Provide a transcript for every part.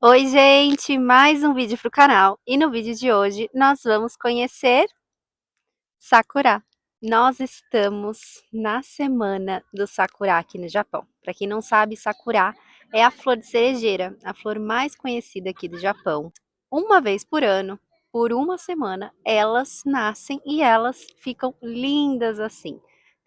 Oi, gente! Mais um vídeo pro canal. E no vídeo de hoje nós vamos conhecer Sakura. Nós estamos na semana do Sakura aqui no Japão. Para quem não sabe, Sakura é a flor de cerejeira, a flor mais conhecida aqui do Japão. Uma vez por ano, por uma semana, elas nascem e elas ficam lindas assim.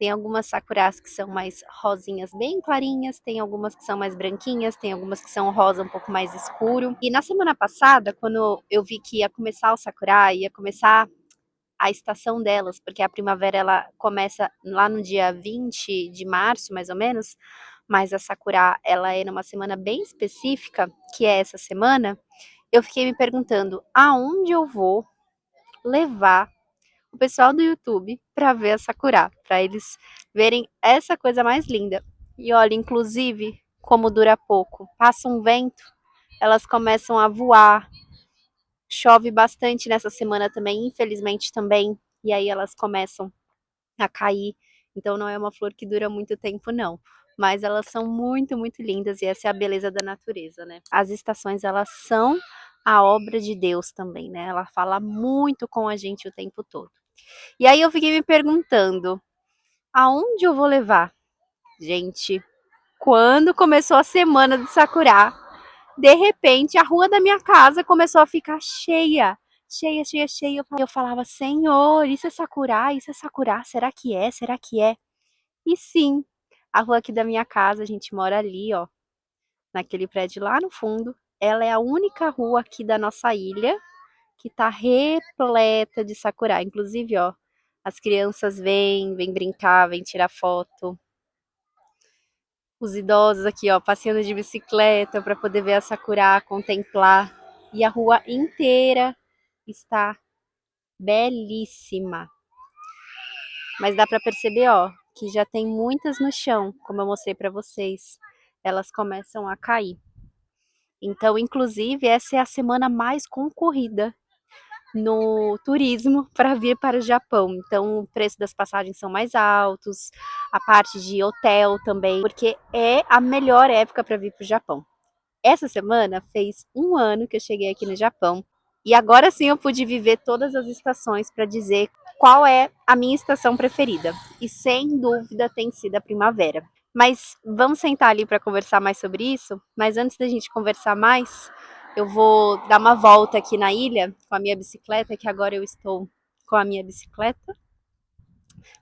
Tem algumas sakuras que são mais rosinhas bem clarinhas, tem algumas que são mais branquinhas, tem algumas que são rosa um pouco mais escuro. E na semana passada, quando eu vi que ia começar o sakura, ia começar a estação delas, porque a primavera ela começa lá no dia 20 de março, mais ou menos, mas a sakura ela é numa semana bem específica, que é essa semana. Eu fiquei me perguntando aonde eu vou levar o pessoal do YouTube para ver a sakura, para eles verem essa coisa mais linda. E olha, inclusive, como dura pouco, passa um vento, elas começam a voar. Chove bastante nessa semana também, infelizmente também, e aí elas começam a cair. Então não é uma flor que dura muito tempo, não. Mas elas são muito, muito lindas e essa é a beleza da natureza, né? As estações, elas são a obra de Deus também, né? Ela fala muito com a gente o tempo todo. E aí eu fiquei me perguntando, aonde eu vou levar? Gente, quando começou a semana do Sakura, de repente a rua da minha casa começou a ficar cheia. Cheia, cheia, cheia. Eu falava, Senhor, isso é Sakura? Isso é Sakura? Será que é? Será que é? E sim, a rua aqui da minha casa, a gente mora ali, ó, naquele prédio lá no fundo. Ela é a única rua aqui da nossa ilha que tá repleta de sakura. Inclusive, ó, as crianças vêm brincar, vêm tirar foto. Os idosos aqui, ó, passeando de bicicleta para poder ver a sakura, contemplar. E a rua inteira está belíssima. Mas dá para perceber, ó, que já tem muitas no chão, como eu mostrei para vocês. Elas começam a cair. Então, inclusive, essa é a semana mais concorrida no turismo para vir para o Japão. Então, o preço das passagens são mais altos, a parte de hotel também, porque é a melhor época para vir para o Japão. Essa semana fez um ano que eu cheguei aqui no Japão e agora sim eu pude viver todas as estações para dizer qual é a minha estação preferida. E sem dúvida tem sido a primavera. Mas vamos sentar ali para conversar mais sobre isso? Mas antes da gente conversar mais, eu vou dar uma volta aqui na ilha com a minha bicicleta, que agora eu estou com a minha bicicleta,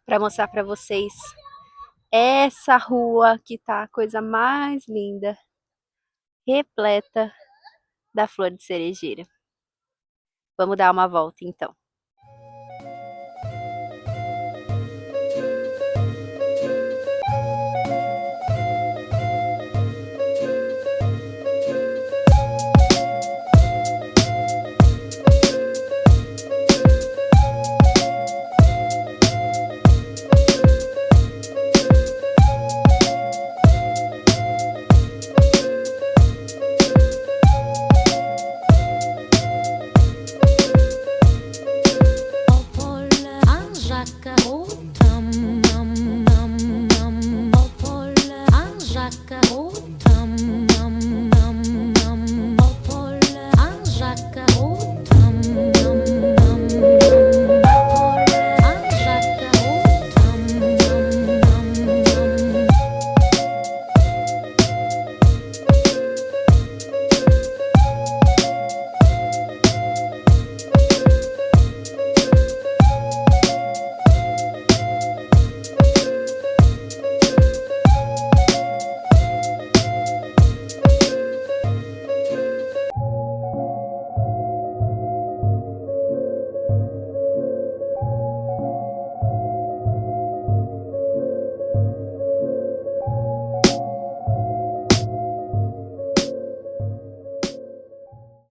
para mostrar para vocês essa rua que tá a coisa mais linda, repleta da flor de cerejeira. Vamos dar uma volta então.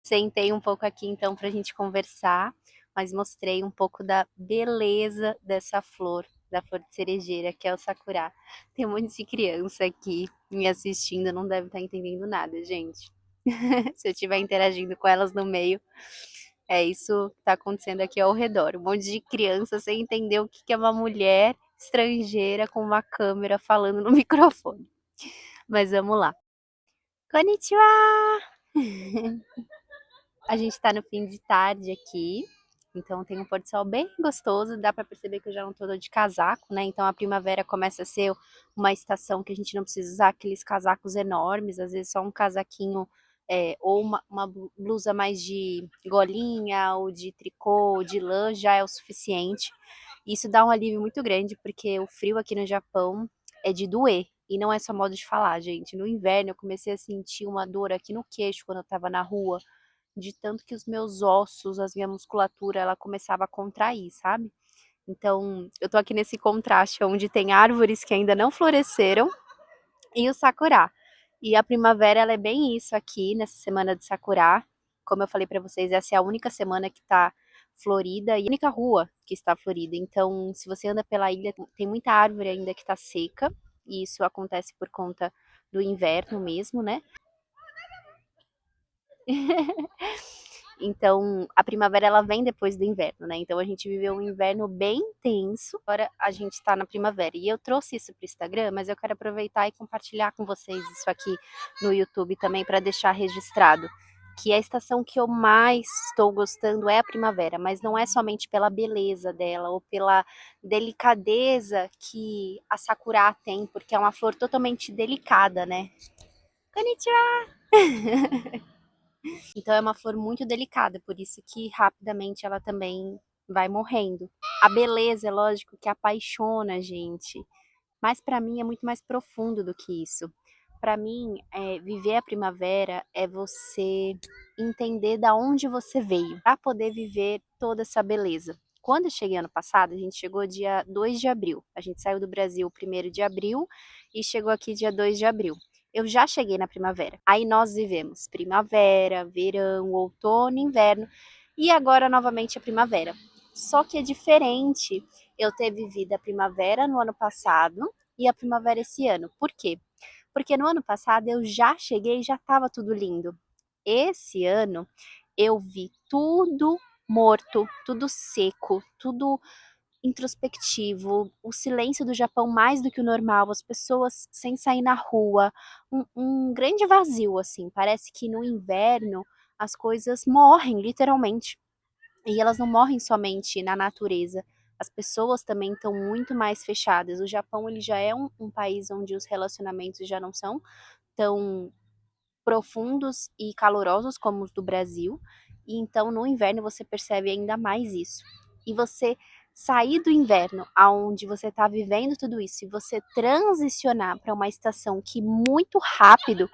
Sentei um pouco aqui então para a gente conversar, mas mostrei um pouco da beleza dessa flor, da flor de cerejeira, que é o sakura. Tem um monte de criança aqui me assistindo, não deve estar entendendo nada, gente. Se eu estiver interagindo com elas no meio, é isso que está acontecendo aqui ao redor. Um monte de criança sem entender o que é uma mulher estrangeira com uma câmera falando no microfone. Mas vamos lá. Konnichiwa! A gente tá no fim de tarde aqui, então tem um pôr do sol bem gostoso, dá pra perceber que eu já não tô de casaco, né? Então a primavera começa a ser uma estação que a gente não precisa usar aqueles casacos enormes, às vezes só um casaquinho ou uma blusa mais de golinha, ou de tricô, ou de lã já é o suficiente. Isso dá um alívio muito grande, porque o frio aqui no Japão é de doer. E não é só modo de falar, gente. No inverno eu comecei a sentir uma dor aqui no queixo quando eu tava na rua, de tanto que os meus ossos, a minha musculatura, ela começava a contrair, sabe? Então, eu tô aqui nesse contraste onde tem árvores que ainda não floresceram e o sakura. E a primavera, ela é bem isso aqui, nessa semana de sakura. Como eu falei pra vocês, essa é a única semana que tá florida e a única rua que está florida. Então, se você anda pela ilha, tem muita árvore ainda que tá seca, e isso acontece por conta do inverno mesmo, né? Então, a primavera ela vem depois do inverno, né? Então a gente viveu um inverno bem intenso. Agora a gente está na primavera. E eu trouxe isso para o Instagram, mas eu quero aproveitar e compartilhar com vocês isso aqui no YouTube também para deixar registrado. Que a estação que eu mais estou gostando é a primavera, mas não é somente pela beleza dela ou pela delicadeza que a sakura tem, porque é uma flor totalmente delicada, né? Konnichiwa! Então é uma flor muito delicada, por isso que rapidamente ela também vai morrendo. A beleza, é lógico, que apaixona a gente, mas para mim é muito mais profundo do que isso. Para mim, viver a primavera é você entender da onde você veio, para poder viver toda essa beleza. Quando eu cheguei ano passado, a gente chegou dia 2 de abril. A gente saiu do Brasil 1º de abril e chegou aqui dia 2 de abril. Eu já cheguei na primavera. Aí nós vivemos primavera, verão, outono, inverno e agora novamente a primavera. Só que é diferente eu ter vivido a primavera no ano passado e a primavera esse ano. Por quê? Porque no ano passado eu já cheguei e já estava tudo lindo. Esse ano eu vi tudo morto, tudo seco, tudo introspectivo, o silêncio do Japão mais do que o normal, as pessoas sem sair na rua, um grande vazio, assim. Parece que no inverno as coisas morrem, literalmente. E elas não morrem somente na natureza. As pessoas também estão muito mais fechadas. O Japão ele já é um país onde os relacionamentos já não são tão profundos e calorosos como os do Brasil. E então no inverno você percebe ainda mais isso. E você sair do inverno, aonde você está vivendo tudo isso, e você transicionar para uma estação que muito rápido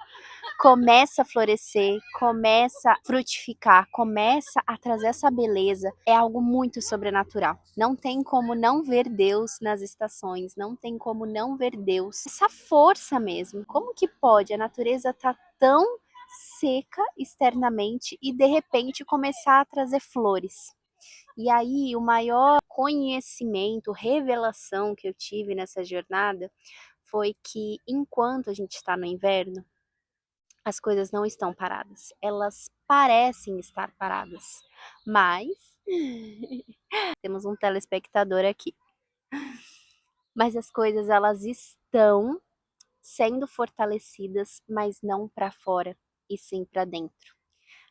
começa a florescer, começa a frutificar, começa a trazer essa beleza, é algo muito sobrenatural. Não tem como não ver Deus nas estações, não tem como não ver Deus. Essa força mesmo. Como que pode a natureza estar tão seca externamente e de repente começar a trazer flores? E aí, o maior conhecimento, revelação que eu tive nessa jornada foi que enquanto a gente está no inverno, as coisas não estão paradas. Elas parecem estar paradas, mas temos um telespectador aqui. Mas as coisas elas estão sendo fortalecidas, mas não para fora, e sim para dentro.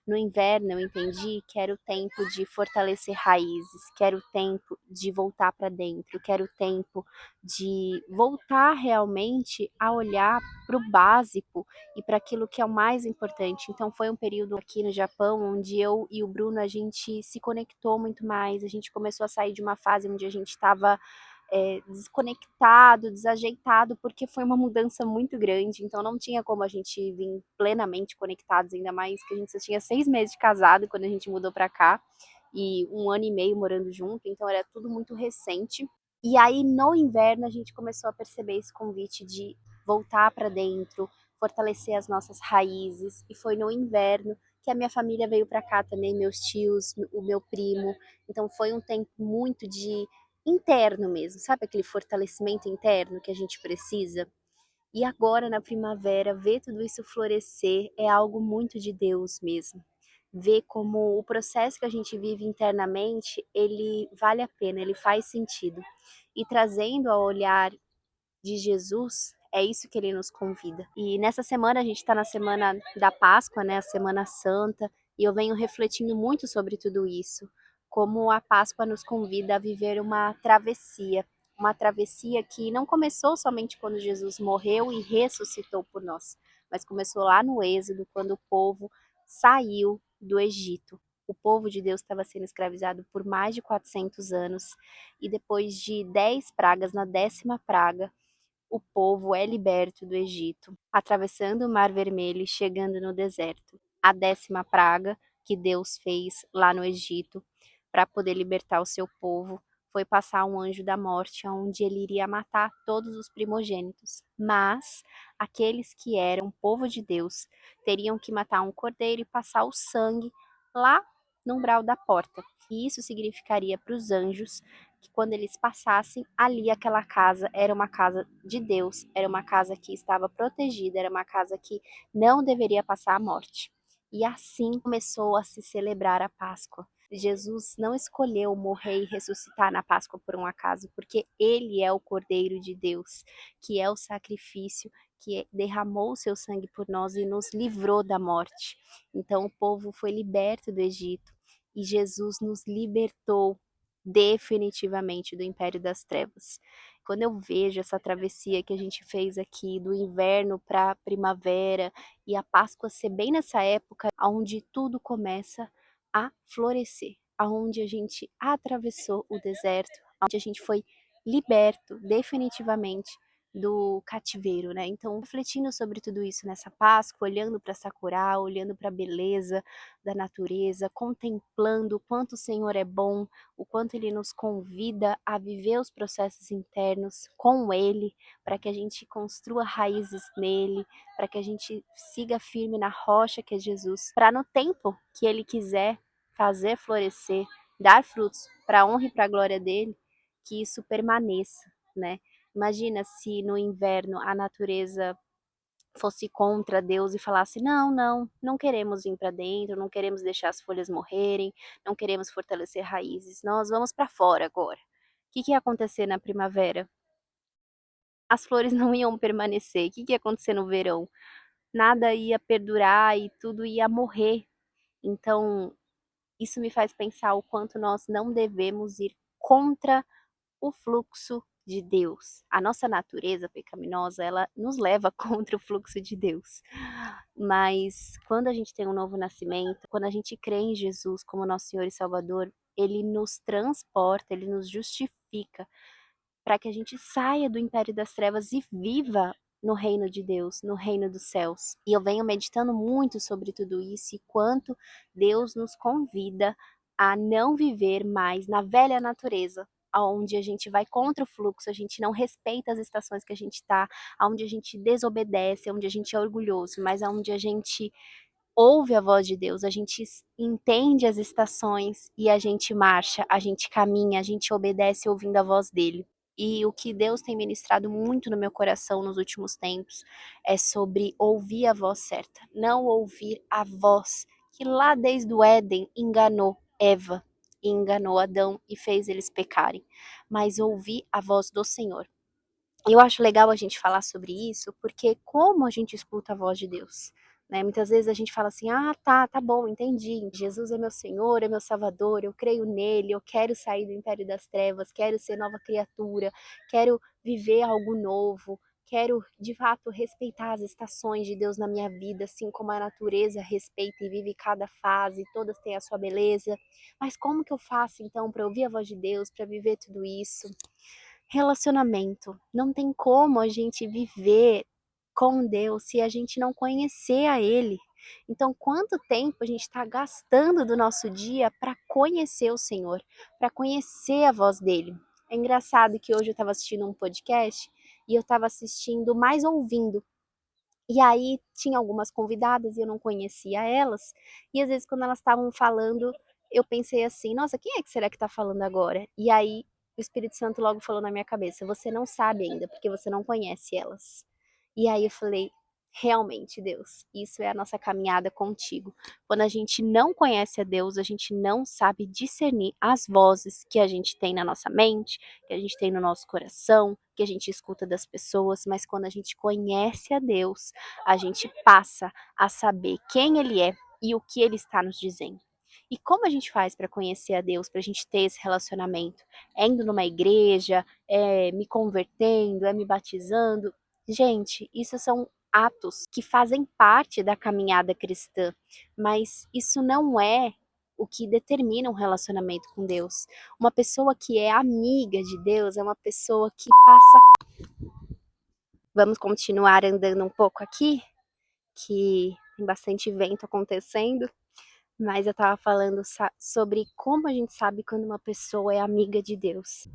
No inverno eu entendi que era o tempo de fortalecer raízes, que era o tempo de voltar para dentro, que era o tempo de voltar realmente a olhar para o básico e para aquilo que é o mais importante. Então foi um período aqui no Japão onde eu e o Bruno a gente se conectou muito mais, a gente começou a sair de uma fase onde a gente estava desconectado, desajeitado, porque foi uma mudança muito grande, então não tinha como a gente vir plenamente conectados, ainda mais que a gente só tinha 6 meses de casado quando a gente mudou para cá, e 1 ano e meio morando junto, então era tudo muito recente. E aí no inverno a gente começou a perceber esse convite de voltar para dentro, fortalecer as nossas raízes, e foi no inverno que a minha família veio para cá também, meus tios, o meu primo, então foi um tempo muito de interno mesmo, sabe aquele fortalecimento interno que a gente precisa? E agora na primavera, ver tudo isso florescer é algo muito de Deus mesmo. Ver como o processo que a gente vive internamente, ele vale a pena, ele faz sentido. E trazendo ao olhar de Jesus, É isso que ele nos convida. E nessa semana, a gente está na semana da Páscoa, né, a Semana Santa, e eu venho refletindo muito sobre tudo isso. Como a Páscoa nos convida a viver uma travessia que não começou somente quando Jesus morreu e ressuscitou por nós, mas começou lá no Êxodo, quando o povo saiu do Egito. O povo de Deus estava sendo escravizado por mais de 400 anos, e depois de 10 pragas, na 10ª praga, o povo é liberto do Egito, atravessando o Mar Vermelho e chegando no deserto. A 10ª praga que Deus fez lá no Egito para poder libertar o seu povo foi passar um anjo da morte, onde ele iria matar todos os primogênitos. Mas aqueles que eram povo de Deus teriam que matar um cordeiro e passar o sangue lá no umbral da porta. E isso significaria para os anjos que quando eles passassem ali, aquela casa era uma casa de Deus, era uma casa que estava protegida, era uma casa que não deveria passar a morte. E assim começou a se celebrar a Páscoa. Jesus não escolheu morrer e ressuscitar na Páscoa por um acaso, porque ele é o Cordeiro de Deus, que é o sacrifício que derramou o seu sangue por nós e nos livrou da morte. Então o povo foi liberto do Egito e Jesus nos libertou definitivamente do império das trevas. Quando eu vejo essa travessia que a gente fez aqui do inverno para a primavera e a Páscoa ser bem nessa época onde tudo começa a florescer, aonde a gente atravessou o deserto, onde a gente foi liberto definitivamente do cativeiro, né? Então, refletindo sobre tudo isso nessa Páscoa, olhando para Sakura, olhando para a beleza da natureza, contemplando o quanto o Senhor é bom, o quanto ele nos convida a viver os processos internos com ele, para que a gente construa raízes nele, para que a gente siga firme na rocha que é Jesus, para no tempo que ele quiser fazer florescer, dar frutos para a honra e para a glória dele, que isso permaneça, né? Imagina se no inverno a natureza fosse contra Deus e falasse: não, não, não queremos vir para dentro, não queremos deixar as folhas morrerem, não queremos fortalecer raízes, nós vamos para fora agora. O que ia acontecer na primavera? As flores não iam permanecer. O que ia acontecer no verão? Nada ia perdurar e tudo ia morrer. Então, isso me faz pensar o quanto nós não devemos ir contra o fluxo de Deus. A nossa natureza pecaminosa, ela nos leva contra o fluxo de Deus. Mas quando a gente tem um novo nascimento, quando a gente crê em Jesus como nosso Senhor e Salvador, ele nos transporta, ele nos justifica para que a gente saia do império das trevas e viva no reino de Deus, no reino dos céus. E eu venho meditando muito sobre tudo isso e quanto Deus nos convida a não viver mais na velha natureza, aonde a gente vai contra o fluxo, a gente não respeita as estações que a gente está, aonde a gente desobedece, aonde a gente é orgulhoso, mas aonde a gente ouve a voz de Deus, a gente entende as estações e a gente marcha, a gente caminha, a gente obedece ouvindo a voz dele. E o que Deus tem ministrado muito no meu coração nos últimos tempos é sobre ouvir a voz certa, não ouvir a voz que lá desde o Éden enganou Eva, e enganou Adão e fez eles pecarem, mas ouvir a voz do Senhor. Eu acho legal a gente falar sobre isso, porque como a gente escuta a voz de Deus, né? Muitas vezes a gente fala assim: ah, tá bom, entendi. Jesus é meu Senhor, é meu Salvador, eu creio nele, eu quero sair do império das trevas, quero ser nova criatura, quero viver algo novo, quero de fato respeitar as estações de Deus na minha vida, assim como a natureza respeita e vive cada fase, todas têm a sua beleza. Mas como que eu faço então para ouvir a voz de Deus, para viver tudo isso? Relacionamento. Não tem como a gente viver com Deus se a gente não conhecer a Ele. Então, quanto tempo a gente está gastando do nosso dia para conhecer o Senhor, para conhecer a voz dele? É engraçado que hoje eu estava assistindo um podcast e eu estava assistindo mais ouvindo. E aí tinha algumas convidadas e eu não conhecia elas. E às vezes quando elas estavam falando, eu pensei assim: nossa, quem é que será que está falando agora? E aí o Espírito Santo logo falou na minha cabeça: você não sabe ainda, porque você não conhece elas. E aí eu falei: realmente Deus. Isso é a nossa caminhada contigo. Quando a gente não conhece a Deus, a gente não sabe discernir as vozes que a gente tem na nossa mente, que a gente tem no nosso coração, que a gente escuta das pessoas, mas quando a gente conhece a Deus, a gente passa a saber quem Ele é e o que Ele está nos dizendo. E como a gente faz para conhecer a Deus, para a gente ter esse relacionamento? É indo numa igreja, é me convertendo, é me batizando? Gente, isso são atos que fazem parte da caminhada cristã, mas isso não é o que determina um relacionamento com Deus. Uma pessoa que é amiga de Deus é uma pessoa que passa. Vamos continuar andando um pouco aqui, que tem bastante vento acontecendo, mas eu estava falando sobre como a gente sabe quando uma pessoa é amiga de Deus.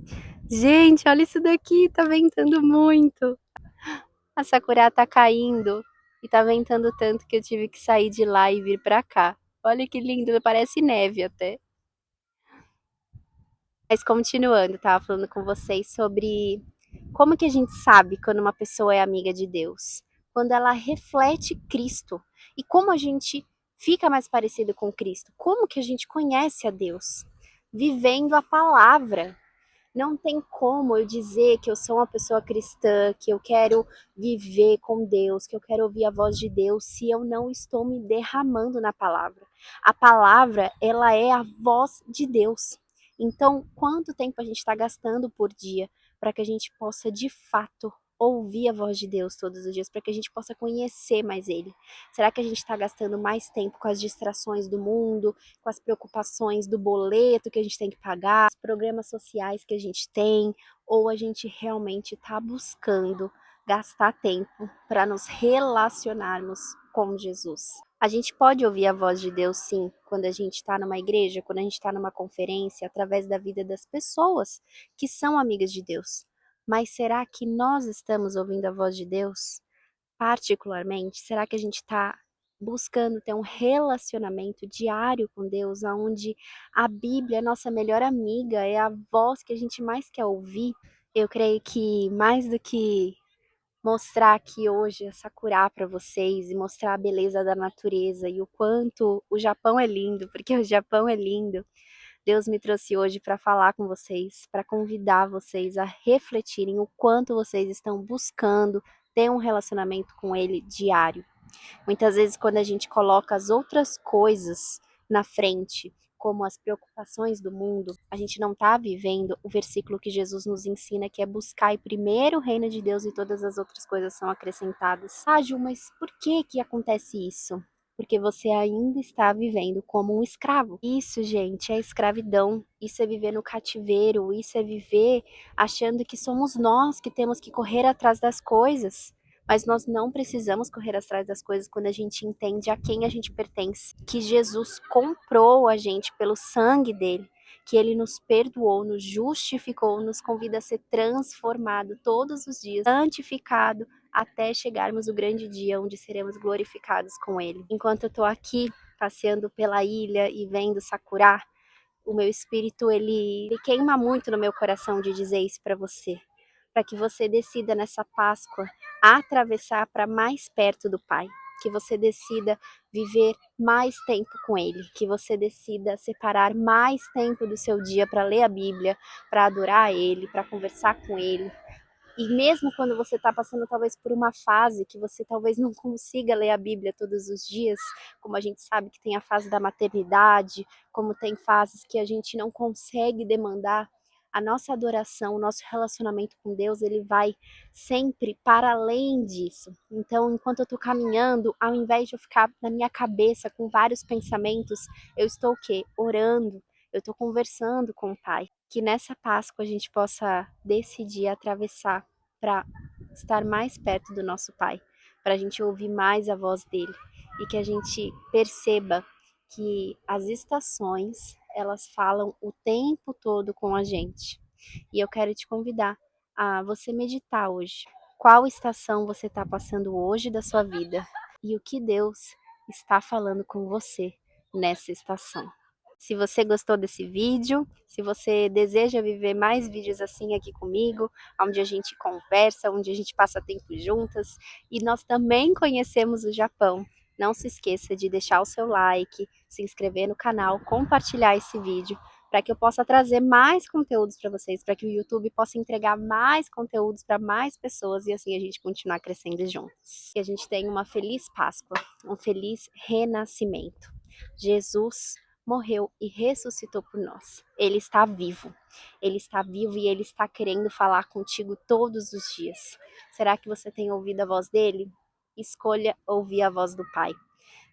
Gente, olha isso daqui, tá ventando muito. A sakura tá caindo e tá ventando tanto que eu tive que sair de lá e vir pra cá. Olha que lindo, parece neve até. Mas continuando, eu tava falando com vocês sobre como que a gente sabe quando uma pessoa é amiga de Deus. Quando ela reflete Cristo. E como a gente fica mais parecido com Cristo. Como que a gente conhece a Deus? Vivendo a palavra. Não tem como eu dizer que eu sou uma pessoa cristã, que eu quero viver com Deus, que eu quero ouvir a voz de Deus, se eu não estou me derramando na palavra. A palavra, ela é a voz de Deus. Então, quanto tempo a gente está gastando por dia para que a gente possa, de fato, ouvir a voz de Deus todos os dias, para que a gente possa conhecer mais Ele? Será que a gente está gastando mais tempo com as distrações do mundo, com as preocupações do boleto que a gente tem que pagar, os programas sociais que a gente tem, ou a gente realmente está buscando gastar tempo para nos relacionarmos com Jesus? A gente pode ouvir a voz de Deus, sim, quando a gente está numa igreja, quando a gente está numa conferência, através da vida das pessoas que são amigas de Deus. Mas será que nós estamos ouvindo a voz de Deus? Particularmente, será que a gente está buscando ter um relacionamento diário com Deus, onde a Bíblia é nossa melhor amiga, é a voz que a gente mais quer ouvir? Eu creio que mais do que mostrar aqui hoje a Sakura para vocês e mostrar a beleza da natureza e o quanto o Japão é lindo, porque o Japão é lindo. Deus me trouxe hoje para falar com vocês, para convidar vocês a refletirem o quanto vocês estão buscando ter um relacionamento com Ele diário. Muitas vezes, quando a gente coloca as outras coisas na frente, como as preocupações do mundo, a gente não está vivendo o versículo que Jesus nos ensina, que é buscar primeiro o reino de Deus e todas as outras coisas são acrescentadas. Ah, Ju, mas por que que acontece isso? Porque você ainda está vivendo como um escravo. Isso, gente, é escravidão. Isso é viver no cativeiro. Isso é viver achando que somos nós que temos que correr atrás das coisas. Mas nós não precisamos correr atrás das coisas quando a gente entende a quem a gente pertence. Que Jesus comprou a gente pelo sangue dele. Que ele nos perdoou, nos justificou, nos convida a ser transformado todos os dias, santificado, até chegarmos o grande dia onde seremos glorificados com ele. Enquanto eu tô aqui passeando pela ilha e vendo Sakura, o meu espírito ele queima muito no meu coração de dizer isso para você, para que você decida nessa Páscoa atravessar para mais perto do Pai, que você decida viver mais tempo com Ele, que você decida separar mais tempo do seu dia para ler a Bíblia, para adorar Ele, para conversar com Ele, e mesmo quando você está passando talvez por uma fase que você talvez não consiga ler a Bíblia todos os dias, como a gente sabe que tem a fase da maternidade, como tem fases que a gente não consegue demandar, a nossa adoração, o nosso relacionamento com Deus, ele vai sempre para além disso. Então, enquanto eu estou caminhando, ao invés de eu ficar na minha cabeça com vários pensamentos, eu estou o quê? Orando, eu estou conversando com o Pai. Que nessa Páscoa a gente possa decidir atravessar para estar mais perto do nosso Pai, para a gente ouvir mais a voz dele e que a gente perceba que as estações elas falam o tempo todo com a gente. E eu quero te convidar a você meditar hoje. Qual estação você está passando hoje da sua vida e o que Deus está falando com você nessa estação? Se você gostou desse vídeo, se você deseja viver mais vídeos assim aqui comigo, onde a gente conversa, onde a gente passa tempo juntas e nós também conhecemos o Japão, não se esqueça de deixar o seu like, se inscrever no canal, compartilhar esse vídeo, para que eu possa trazer mais conteúdos para vocês, para que o YouTube possa entregar mais conteúdos para mais pessoas e assim a gente continuar crescendo juntos. Que a gente tenha uma feliz Páscoa, um feliz renascimento. Jesus morreu e ressuscitou por nós. Ele está vivo. Ele está vivo e ele está querendo falar contigo todos os dias. Será que você tem ouvido a voz dele? Escolha ouvir a voz do Pai.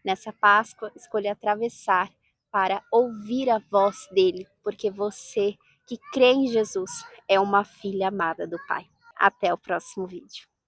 Nessa Páscoa, escolha atravessar para ouvir a voz dele, porque você que crê em Jesus é uma filha amada do Pai. Até o próximo vídeo.